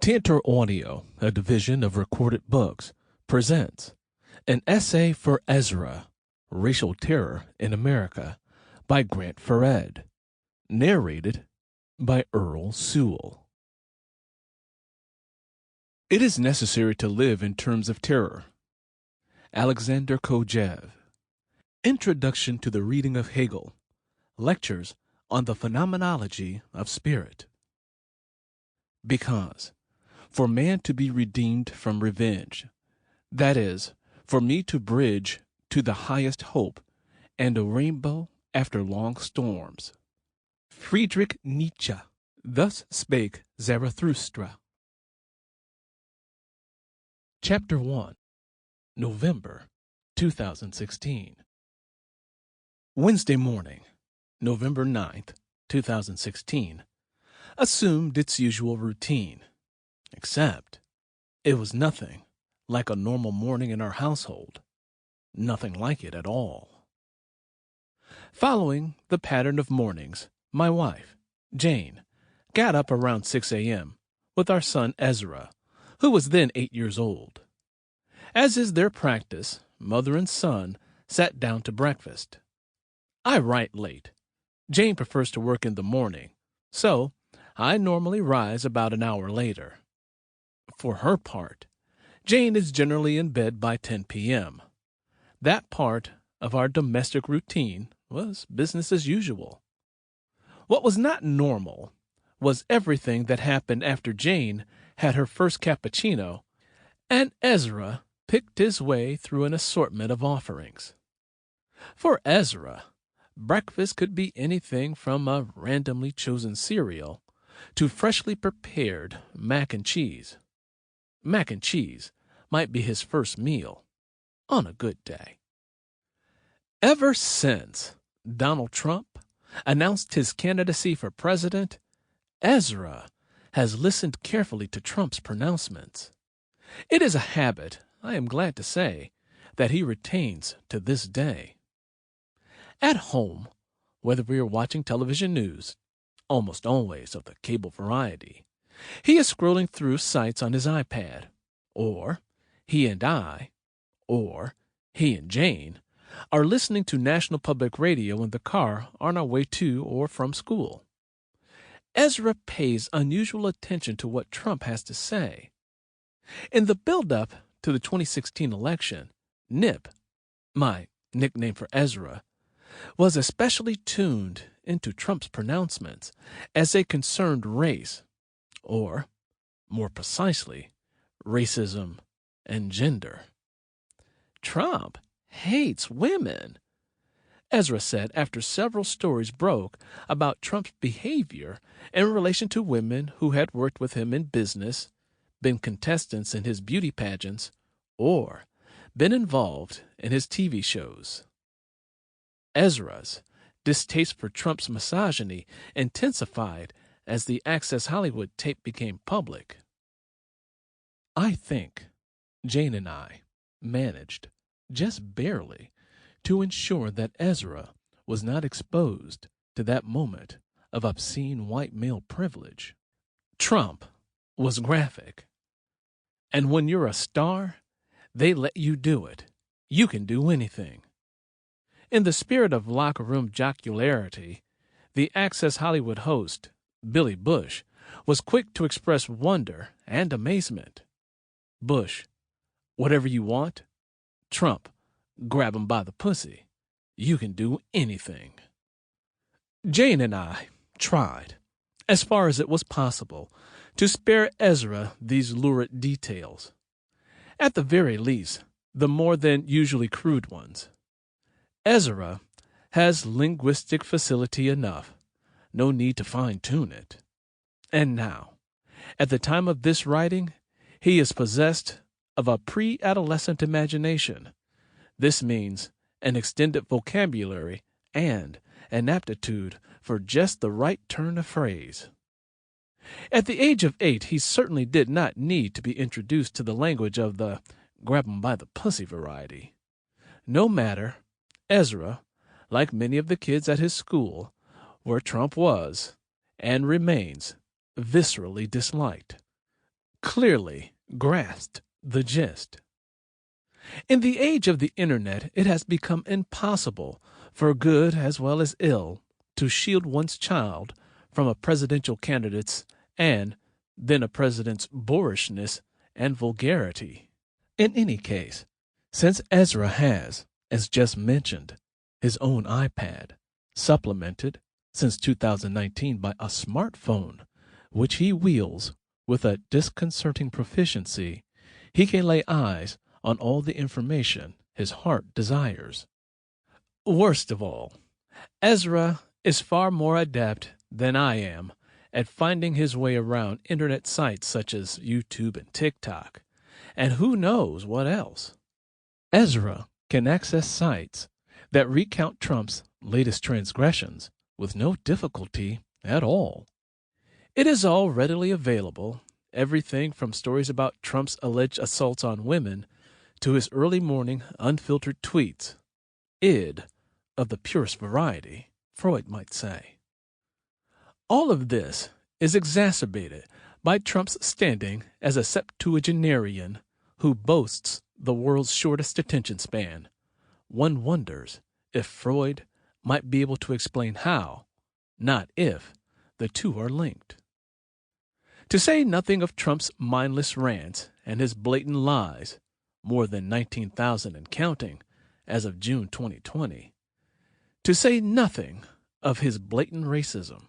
Tantor Audio, a division of Recorded Books, presents an essay for Ezra, Racial Terror in America, by Grant Fared, narrated by Earl Sewell. It is necessary to live in terms of terror. Alexander Kojève. Introduction to the reading of Hegel. Lectures on the phenomenology of spirit. Because, for man to be redeemed from revenge, that is, for me to bridge to the highest hope and a rainbow after long storms. Friedrich Nietzsche. Thus spake Zarathustra. Chapter 1. November 2016. Wednesday morning, November 9th, 2016, assumed its usual routine, except it was nothing like a normal morning in our household, nothing like it at all. Following the pattern of mornings, my wife, Jane, got up around 6 a.m. with our son Ezra, who was then 8 years old. As is their practice, mother and son sat down to breakfast. I write late. Jane prefers to work in the morning, so I normally rise about an hour later. For her part, Jane is generally in bed by 10 p.m. That part of our domestic routine was business as usual. What was not normal was everything that happened after Jane had her first cappuccino and Ezra picked his way through an assortment of offerings. For Ezra, breakfast could be anything from a randomly chosen cereal to freshly prepared mac and cheese. Mac and cheese might be his first meal, on a good day. Ever since Donald Trump announced his candidacy for president, Ezra has listened carefully to Trump's pronouncements. It is a habit, I am glad to say, that he retains to this day. At home, whether we are watching television news, almost always of the cable variety, he is scrolling through sites on his iPad, or he and I, or he and Jane, are listening to National Public Radio in the car on our way to or from school. Ezra pays unusual attention to what Trump has to say. In the build-up to the 2016 election, Nip, my nickname for Ezra, was especially tuned into Trump's pronouncements as they concerned race, or, more precisely, racism and gender. Trump hates women, Ezra said after several stories broke about Trump's behavior in relation to women who had worked with him in business, been contestants in his beauty pageants, or been involved in his TV shows. Ezra's distaste for Trump's misogyny intensified as the Access Hollywood tape became public. I think Jane and I managed, just barely, to ensure that Ezra was not exposed to that moment of obscene white male privilege. Trump was graphic. And when you're a star, they let you do it. You can do anything. In the spirit of locker room jocularity, the Access Hollywood host, Billy Bush, was quick to express wonder and amazement. Bush, whatever you want. Trump, grab him by the pussy. You can do anything. Jane and I tried, as far as it was possible, to spare Ezra these lurid details. At the very least, the more than usually crude ones. Ezra has linguistic facility enough, no need to fine-tune it. And now, at the time of this writing, he is possessed of a pre-adolescent imagination. This means an extended vocabulary and an aptitude for just the right turn of phrase. At the age of 8, he certainly did not need to be introduced to the language of the grab 'em by the pussy variety. No matter, Ezra, like many of the kids at his school, where Trump was, and remains, viscerally disliked. clearly grasped the gist. In the age of the Internet, it has become impossible, for good as well as ill, to shield one's child from a presidential candidate's and then a president's boorishness and vulgarity. In any case, since Ezra has, as just mentioned, his own iPad, supplemented since 2019 by a smartphone, which he wields with a disconcerting proficiency, he can lay eyes on all the information his heart desires. Worst of all, Ezra is far more adept than I am at finding his way around internet sites such as YouTube and TikTok, and who knows what else. Ezra can access sites that recount Trump's latest transgressions with no difficulty at all. It is all readily available, everything from stories about Trump's alleged assaults on women to his early morning unfiltered tweets, id of the purest variety, Freud might say. All of this is exacerbated by Trump's standing as a septuagenarian who boasts the world's shortest attention span. One wonders if Freud might be able to explain how, not if, the two are linked. To say nothing of Trump's mindless rants and his blatant lies, more than 19,000 and counting as of June 2020, to say nothing of his blatant racism.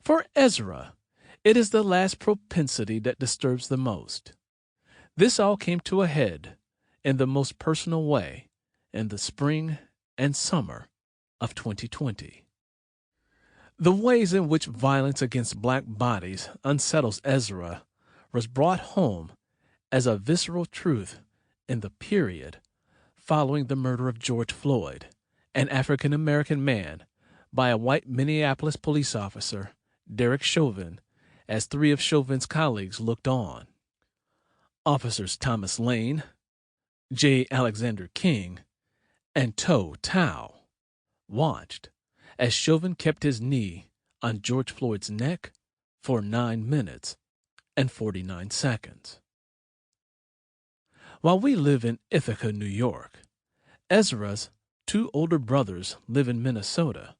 For Ezra, it is the last propensity that disturbs the most. This all came to a head in the most personal way in the spring and summer of 2020. The ways in which violence against black bodies unsettles Ezra was brought home as a visceral truth in the period following the murder of George Floyd, an African-American man, by a white Minneapolis police officer, Derek Chauvin, as three of Chauvin's colleagues looked on. Officers Thomas Lane, J. Alexander King, and Toe Tao watched as Chauvin kept his knee on George Floyd's neck for 9 minutes and 49 seconds. While we live in Ithaca, New York, Ezra's two older brothers live in Minnesota.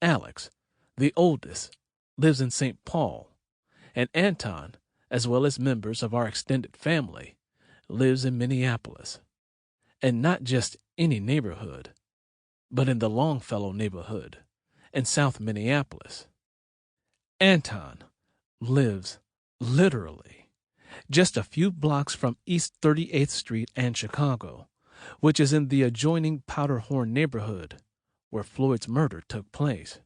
Alex, the oldest, lives in St. Paul, and Anton, as well as members of our extended family, lives in Minneapolis. And not just any neighborhood, but in the Longfellow neighborhood in South Minneapolis. Anton lives literally just a few blocks from East 38th Street and Chicago, which is in the adjoining Powderhorn neighborhood where Floyd's murder took place.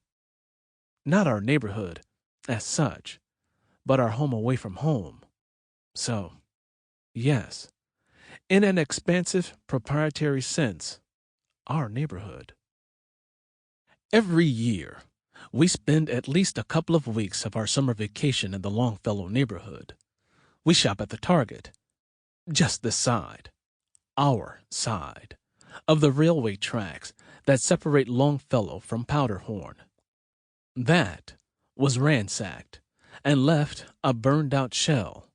Not our neighborhood as such, but our home away from home. So, yes, in an expansive, proprietary sense, our neighborhood. Every year, we spend at least a couple of weeks of our summer vacation in the Longfellow neighborhood. We shop at the Target, just this side, our side, of the railway tracks that separate Longfellow from Powderhorn. That was ransacked and left a burned-out shell.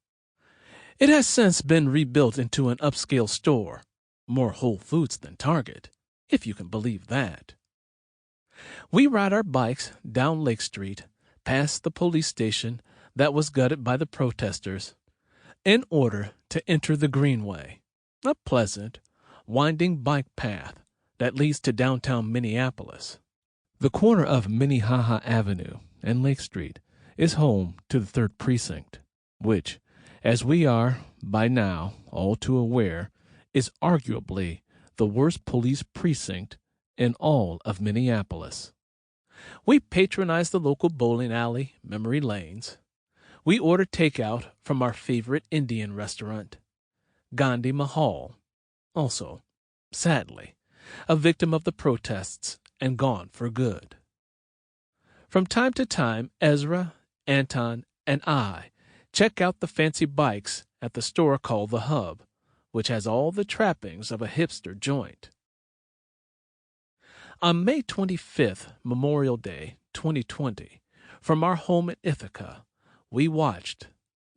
It has since been rebuilt into an upscale store, more Whole Foods than Target, if you can believe that. We ride our bikes down Lake Street, past the police station that was gutted by the protesters, in order to enter the Greenway, a pleasant, winding bike path that leads to downtown Minneapolis. The corner of Minnehaha Avenue and Lake Street is home to the 3rd Precinct, which, as we are, by now, all too aware, is arguably the worst police precinct in all of Minneapolis. We patronize the local bowling alley, Memory Lanes. We order takeout from our favorite Indian restaurant, Gandhi Mahal, also, sadly, a victim of the protests and gone for good. From time to time, Ezra, Anton, and I check out the fancy bikes at the store called The Hub, which has all the trappings of a hipster joint. On May 25th, Memorial Day, 2020, from our home in Ithaca, we watched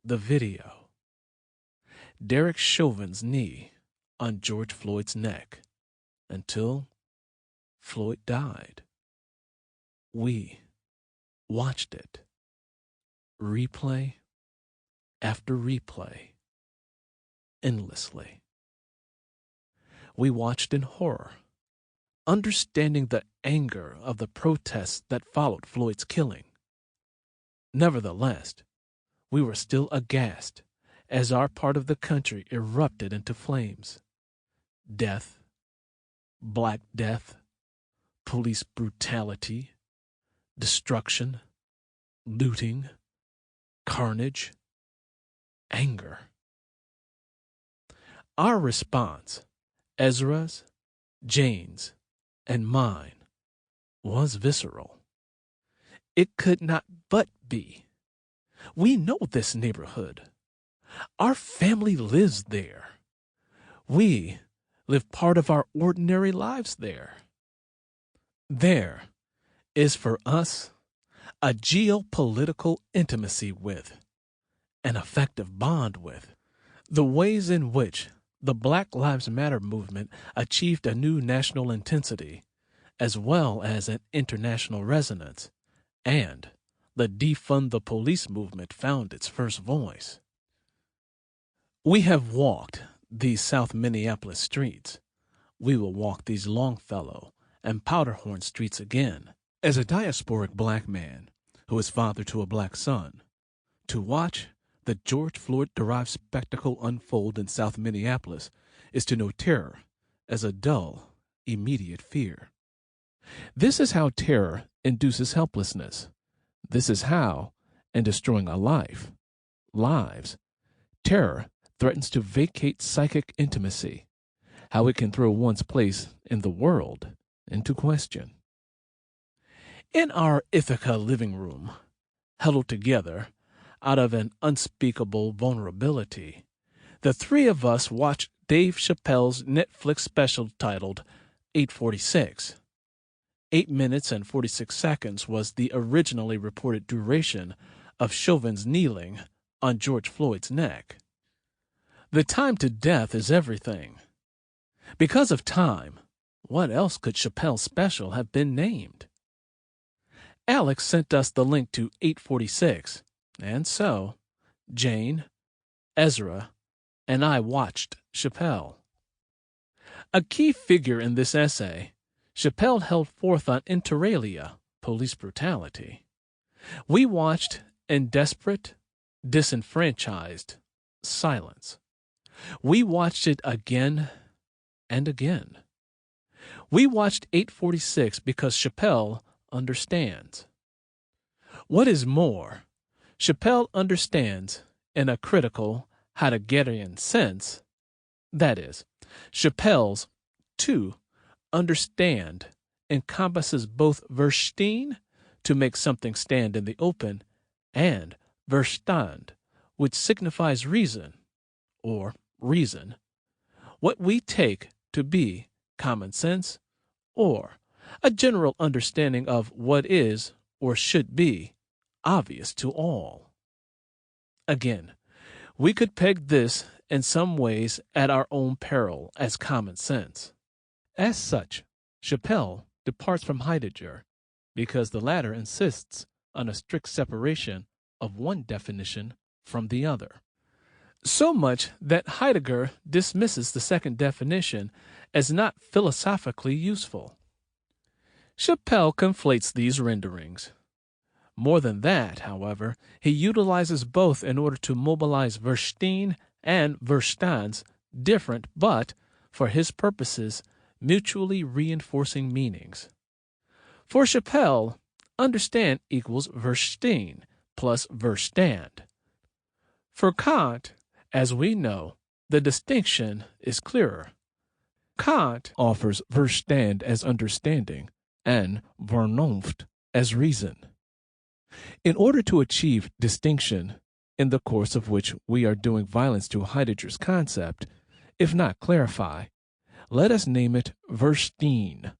the video. Derek Chauvin's knee on George Floyd's neck until Floyd died. We watched it. Replay after replay. Endlessly. We watched in horror, understanding the anger of the protests that followed Floyd's killing. Nevertheless, we were still aghast as our part of the country erupted into flames. Death, Black Death, police brutality, destruction, looting, carnage, anger. Our response, Ezra's, Jane's, and mine, was visceral. It could not but be. We know this neighborhood. Our family lives there. We live part of our ordinary lives there. There is for us a geopolitical intimacy with, an affective bond with, the ways in which the Black Lives Matter movement achieved a new national intensity, as well as an international resonance, and the defund the police movement found its first voice. We have walked these South Minneapolis streets. We will walk these Longfellow and Powderhorn streets again. As a diasporic Black man who is father to a Black son, to watch the George Floyd-derived spectacle unfold in South Minneapolis is to know terror as a dull, immediate fear. This is how terror induces helplessness. This is how, in destroying a life, lives, terror threatens to vacate psychic intimacy, how it can throw one's place in the world into question. In our Ithaca living room, huddled together out of an unspeakable vulnerability, the three of us watched Dave Chappelle's Netflix special titled 846. 8 minutes and 46 seconds was the originally reported duration of Chauvin's kneeling on George Floyd's neck. The time to death is everything. Because of time, what else could Chappelle's special have been named? Alex sent us the link to 846, and so Jane, Ezra, and I watched Chappelle. A key figure in this essay, Chappelle held forth on inter alia, police brutality. We watched in desperate, disenfranchised silence. We watched it again and again. We watched 846 because Chappelle understands. What is more, Chappelle understands in a critical Heideggerian sense, that is, Chappelle's to understand encompasses both verstehen, to make something stand in the open, and verstand, which signifies reason, or reason, what we take to be common sense, or a general understanding of what is, or should be, obvious to all. Again, we could peg this in some ways at our own peril as common sense. As such, Chappelle departs from Heidegger because the latter insists on a strict separation of one definition from the other. So much that Heidegger dismisses the second definition as not philosophically useful. Chappelle conflates these renderings. More than that, however, he utilizes both in order to mobilize verstehen and verstand's different but, for his purposes, mutually reinforcing meanings. For Chappelle, understand equals verstehen plus verstand. For Kant, as we know, the distinction is clearer. Kant offers verstand as understanding and Vernunft as reason. In order to achieve distinction, in the course of which we are doing violence to Heidegger's concept, if not clarify, let us name it verstehen.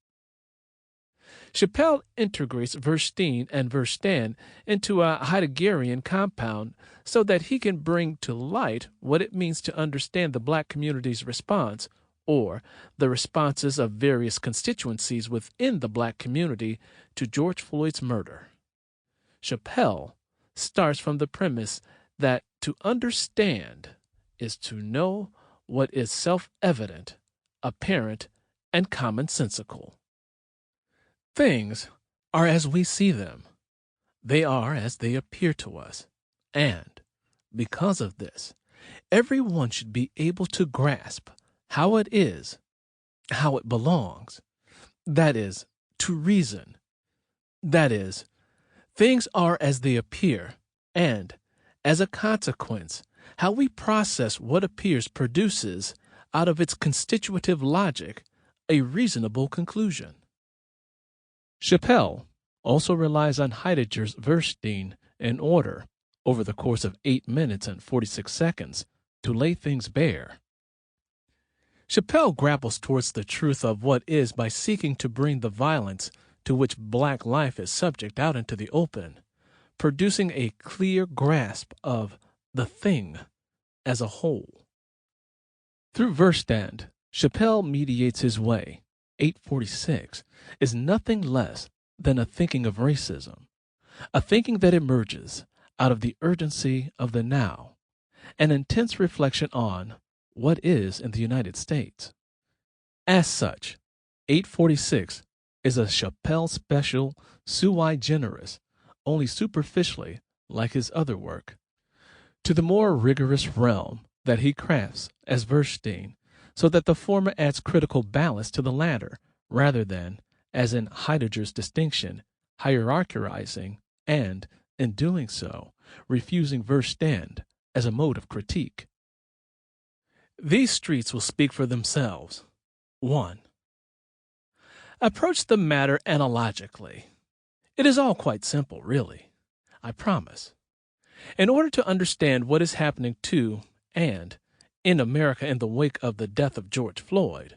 Chappelle integrates Verstehen and Verstand into a Heideggerian compound so that he can bring to light what it means to understand the black community's response, or the responses of various constituencies within the black community to George Floyd's murder. Chappelle starts from the premise that to understand is to know what is self-evident, apparent, and commonsensical. Things are as we see them. They are as they appear to us. And, because of this, everyone should be able to grasp how it is, how it belongs. That is, to reason. That is, things are as they appear, and, as a consequence, how we process what appears produces, out of its constitutive logic, a reasonable conclusion. Chappelle also relies on Heidegger's Verstehen in order, over the course of 8 minutes and 46 seconds, to lay things bare. Chappelle grapples towards the truth of what is by seeking to bring the violence to which black life is subject out into the open, producing a clear grasp of the thing as a whole. Through Verstand, Chappelle mediates his way. 846 is nothing less than a thinking of racism, a thinking that emerges out of the urgency of the now, an intense reflection on what is in the United States. As such, 846 is a Chappelle special sui generis, only superficially like his other work. To the more rigorous realm that he crafts as Verstehen, so that the former adds critical balance to the latter, rather than, as in Heidegger's distinction, hierarchizing and, in doing so, refusing Verstand as a mode of critique. These streets will speak for themselves. 1. Approach the matter analogically. It is all quite simple, really. I promise. In order to understand what is happening to and in America in the wake of the death of George Floyd,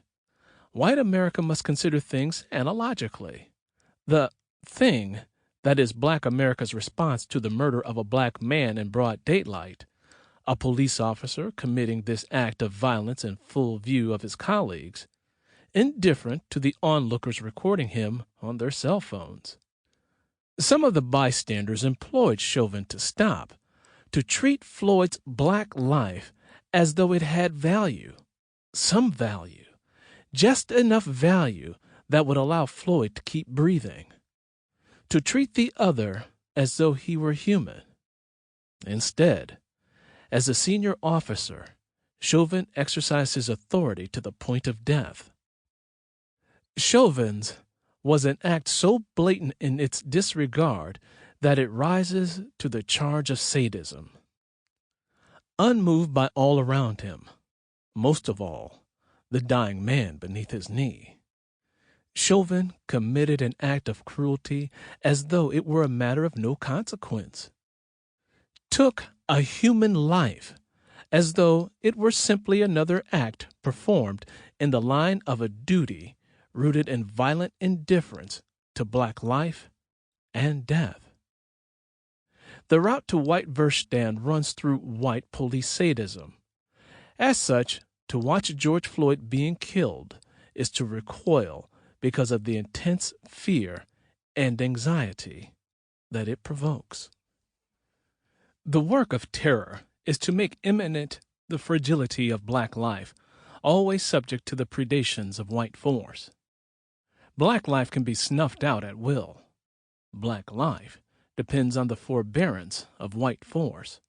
white America must consider things analogically. The thing that is black America's response to the murder of a black man in broad daylight, a police officer committing this act of violence in full view of his colleagues, indifferent to the onlookers recording him on their cell phones. Some of the bystanders implored Chauvin to stop, to treat Floyd's black life as though it had value, some value, just enough value that would allow Floyd to keep breathing, to treat the other as though he were human. Instead, as a senior officer, Chauvin exercised his authority to the point of death. Chauvin's was an act so blatant in its disregard that it rises to the charge of sadism. Unmoved by all around him, most of all, the dying man beneath his knee, Chauvin committed an act of cruelty as though it were a matter of no consequence, took a human life as though it were simply another act performed in the line of a duty rooted in violent indifference to black life and death. The route to white Verstand runs through white police sadism. As such, to watch George Floyd being killed is to recoil because of the intense fear and anxiety that it provokes. The work of terror is to make imminent the fragility of black life, always subject to the predations of white force. Black life can be snuffed out at will. Black life depends on the forbearance of white force.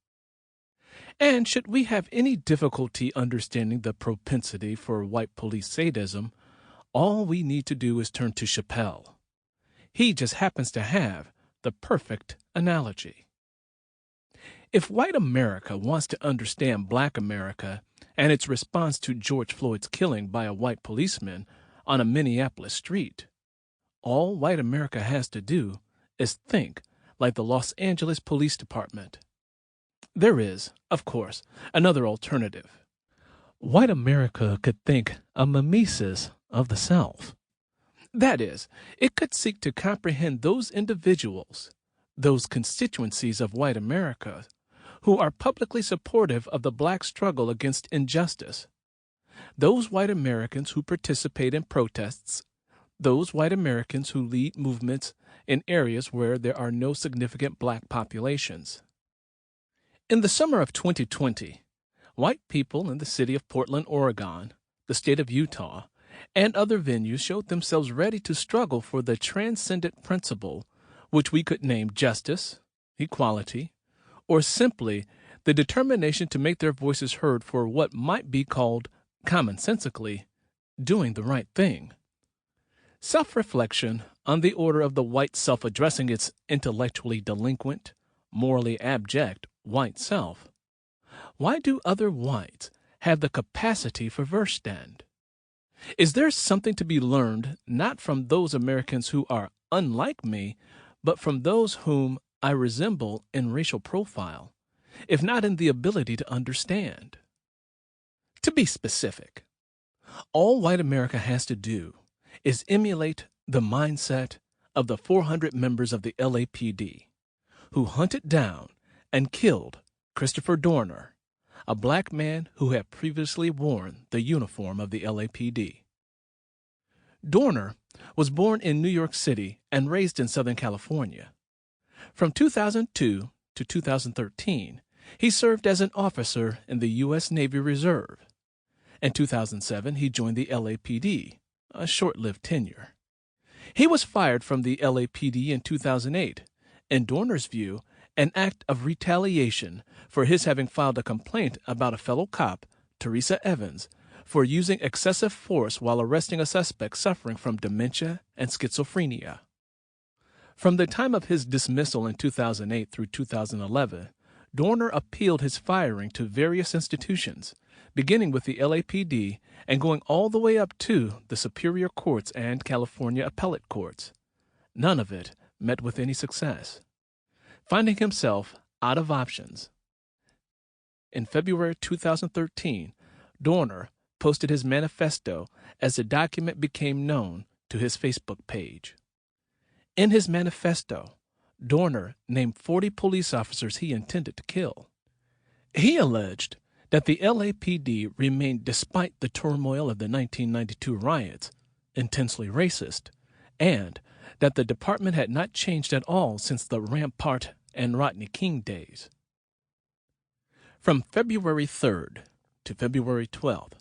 And should we have any difficulty understanding the propensity for white police sadism, all we need to do is turn to Chappelle. He just happens to have the perfect analogy. If white America wants to understand black America and its response to George Floyd's killing by a white policeman on a Minneapolis street, all white America has to do is think like the Los Angeles Police Department. There is, of course, another alternative. White America could think a mimesis of the South, That is, it could seek to comprehend those individuals, those constituencies of white America, who are publicly supportive of the black struggle against injustice, those white Americans who participate in protests, those white Americans who lead movements in areas where there are no significant black populations. In the summer of 2020, white people in the city of Portland, Oregon, the state of Utah, and other venues showed themselves ready to struggle for the transcendent principle which we could name justice, equality, or simply the determination to make their voices heard for what might be called, commonsensically, doing the right thing. Self-reflection on the order of the white self addressing its intellectually delinquent, morally abject white self. Why do other whites have the capacity for verse stand? Is there something to be learned not from those Americans who are unlike me, but from those whom I resemble in racial profile, if not in the ability to understand? To be specific, all white America has to do is emulate the mindset of the 400 members of the LAPD who hunted down and killed Christopher Dorner, a black man who had previously worn the uniform of the LAPD. Dorner was born in New York City and raised in Southern California. From 2002 to 2013, he served as an officer in the U.S. Navy Reserve. In 2007, he joined the LAPD, a short-lived tenure. He was fired from the LAPD in 2008, in Dorner's view, an act of retaliation for his having filed a complaint about a fellow cop, Teresa Evans, for using excessive force while arresting a suspect suffering from dementia and schizophrenia. From the time of his dismissal in 2008 through 2011, Dorner appealed his firing to various institutions, beginning with the LAPD and going all the way up to the Superior Courts and California Appellate Courts. None of it met with any success. Finding himself out of options, in February 2013, Dorner posted his manifesto as the document became known to his Facebook page. In his manifesto, Dorner named 40 police officers he intended to kill. He alleged that the LAPD remained, despite the turmoil of the 1992 riots, intensely racist, and that the department had not changed at all since the Rampart and Rodney King days. From February 3rd to February 12th,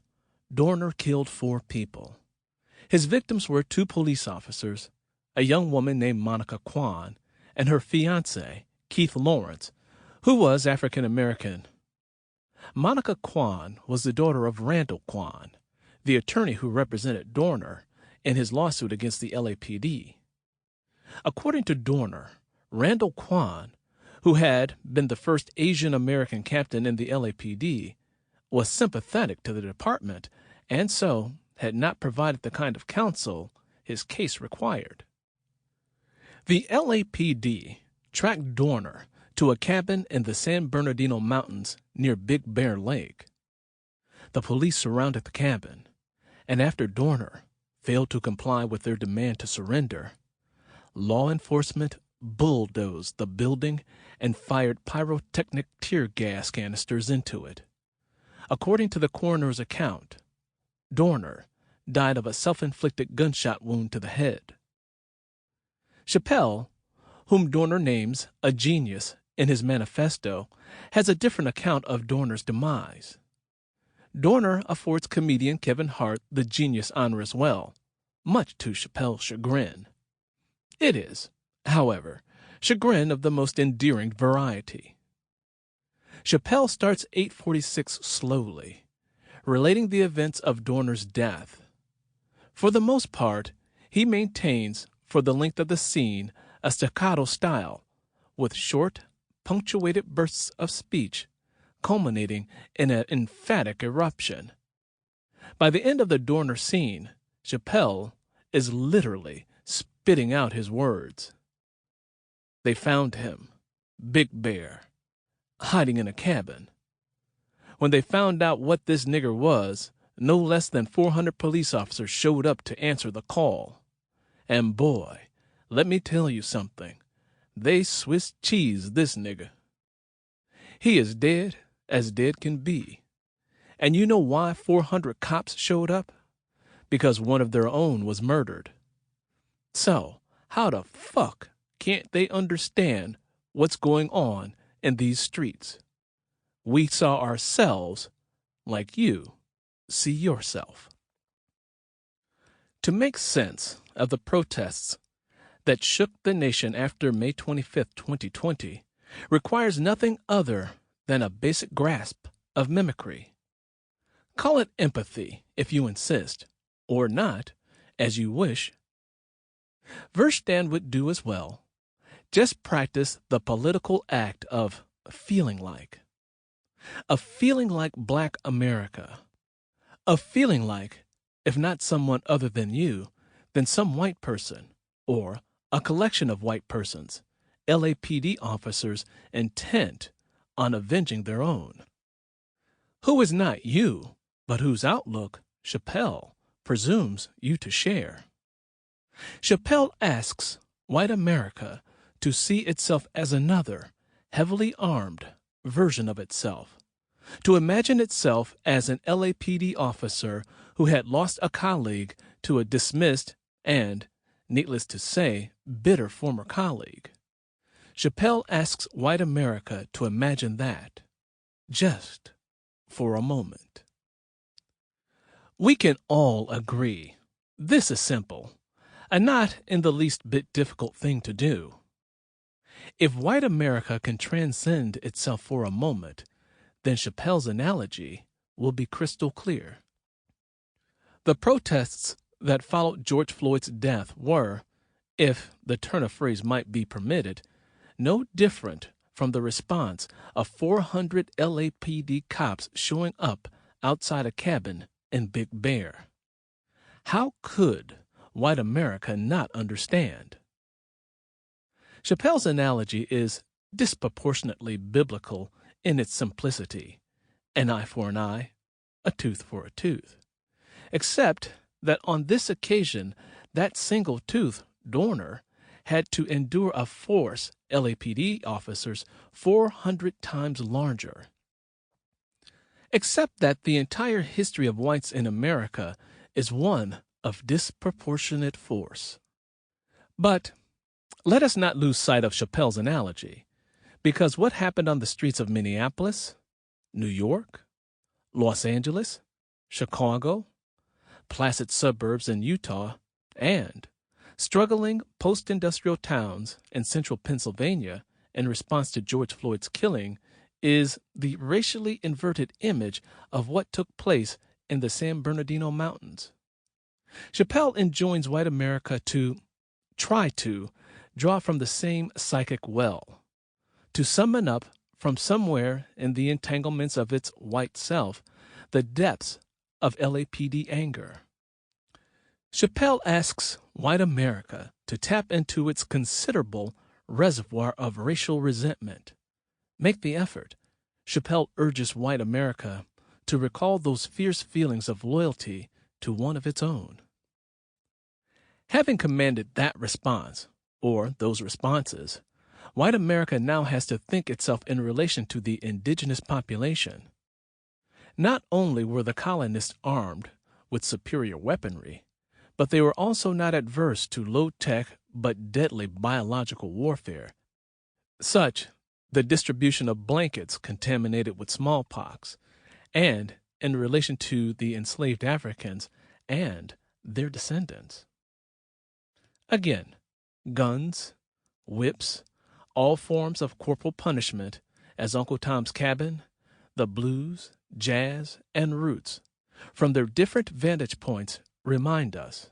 Dorner killed 4 people. His victims were 2 police officers, a young woman named Monica Kwan, and her fiancé, Keith Lawrence, who was African American. Monica Kwan was the daughter of Randall Kwan, the attorney who represented Dorner in his lawsuit against the LAPD. According to Dorner, Randall Kwan, who had been the first Asian American captain in the LAPD, was sympathetic to the department and so had not provided the kind of counsel his case required. The LAPD tracked Dorner to a cabin in the San Bernardino Mountains near Big Bear Lake. The police surrounded the cabin, and after Dorner failed to comply with their demand to surrender, law enforcement bulldozed the building and fired pyrotechnic tear gas canisters into it. According to the coroner's account, Dorner died of a self-inflicted gunshot wound to the head. Chappelle, whom Dorner names a genius in his manifesto, has a different account of Dorner's demise. Dorner affords comedian Kevin Hart the genius honor as well, much to Chappelle's chagrin. It is, however, chagrin of the most endearing variety. Chappelle starts 846 slowly, relating the events of Dorner's death. For the most part, he maintains, for the length of the scene, a staccato style, with short, punctuated bursts of speech, culminating in an emphatic eruption. By the end of the Dorner scene, Chappelle is literally spitting out his words. They found him, Big Bear, hiding in a cabin. When they found out what this nigger was, no less than 400 police officers showed up to answer the call. And boy, let me tell you something. They Swiss cheese this nigger. He is dead as dead can be. And you know why 400 cops showed up? Because one of their own was murdered. So, how the fuck can't they understand what's going on in these streets? We saw ourselves like you see yourself. To make sense of the protests that shook the nation after May 25, 2020, requires nothing other than a basic grasp of mimicry. Call it empathy if you insist, or not, as you wish. Verstand would do as well. Just practice the political act of feeling like. Of feeling like Black America. Of feeling like, if not someone other than you, then some white person, or a collection of white persons, LAPD officers intent on avenging their own. Who is not you, but whose outlook Chappelle presumes you to share. Chappelle asks white America to see itself as another, heavily armed version of itself, to imagine itself as an LAPD officer who had lost a colleague to a dismissed and, needless to say, bitter former colleague. Chappelle asks white America to imagine that, just for a moment. We can all agree this is simple, a not in the least bit difficult thing to do. If white America can transcend itself for a moment, then Chappelle's analogy will be crystal clear. The protests that followed George Floyd's death were, if the turn of phrase might be permitted, no different from the response of 400 LAPD cops showing up outside a cabin in Big Bear. How could white America not understand? Chappelle's analogy is disproportionately biblical in its simplicity, an eye for an eye, a tooth for a tooth, except that on this occasion that single tooth, Dorner, had to endure a force LAPD officers 400 times larger. Except that the entire history of whites in America is one of disproportionate force. But let us not lose sight of Chappelle's analogy, because what happened on the streets of Minneapolis, New York, Los Angeles, Chicago, placid suburbs in Utah, and struggling post-industrial towns in central Pennsylvania in response to George Floyd's killing is the racially inverted image of what took place in the San Bernardino Mountains. Chappelle enjoins white America to try to draw from the same psychic well, to summon up from somewhere in the entanglements of its white self the depths of LAPD anger. Chappelle asks white America to tap into its considerable reservoir of racial resentment. Make the effort. Chappelle urges white America to recall those fierce feelings of loyalty to one of its own. Having commanded that response, or those responses, white America now has to think itself in relation to the indigenous population. Not only were the colonists armed with superior weaponry, but they were also not adverse to low-tech but deadly biological warfare, such the distribution of blankets contaminated with smallpox, and in relation to the enslaved Africans and their descendants. Again, guns, whips, all forms of corporal punishment, as Uncle Tom's Cabin, the blues, jazz, and roots, from their different vantage points, remind us.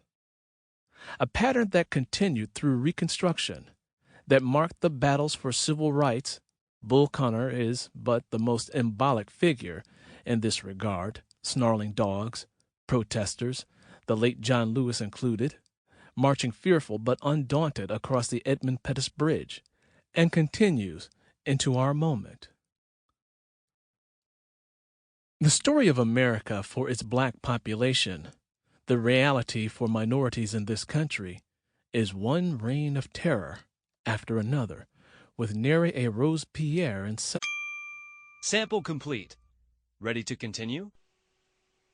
A pattern that continued through Reconstruction, that marked the battles for civil rights. Bull Connor is but the most embolic figure in this regard, snarling dogs, protesters, the late John Lewis included, marching fearful but undaunted across the Edmund Pettus Bridge, and continues into our moment. The story of America for its black population, the reality for minorities in this country, is one reign of terror after another, with nary a Robespierre in sight. Sample complete. Ready to continue?